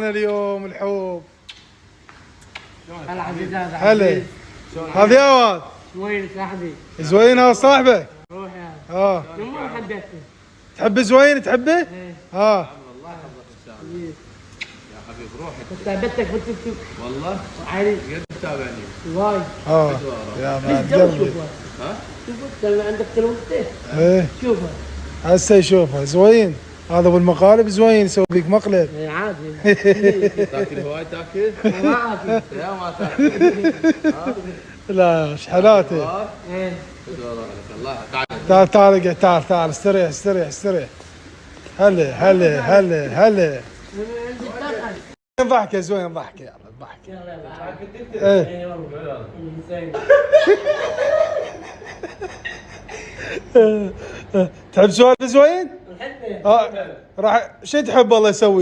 معانا اليوم الحوب. هلا عزيز هذا. هلا. هذا يا واد. زوين صاحبي. زوين هذا صاحبك. روح يا. يوم ما حبيته. تحب زوين تحبه؟ ايه. الله يحفظك ان شاء الله. يا حبيب روحك. كنت تابعتك بالتيك توك. والله؟ عادي. قد تتابعني؟ واي. يا بس مان جو قلبي. شوفها. ها؟ شوفوا لما عندك تلوثته. ايه شوفها. هسه يشوفها زوين. هذا ابو المقالب زوين يسوي لك مقلب. ايه عادي. تاكل هواي تاكل؟ ما عادي. لا ما تاكل. لا شحلاته. ايه. الله تعال. تعال تعال اقعد تعال تعال استريح استريح استريح. هلا هلا هلا هلا. عندي طاقة. ضحكه زوين ضحكه يلا ضحكه. يلا ايه ايه والله. زين. تحب سوالف زوين؟ نحبه. راح شو تحب الله يسوي لك؟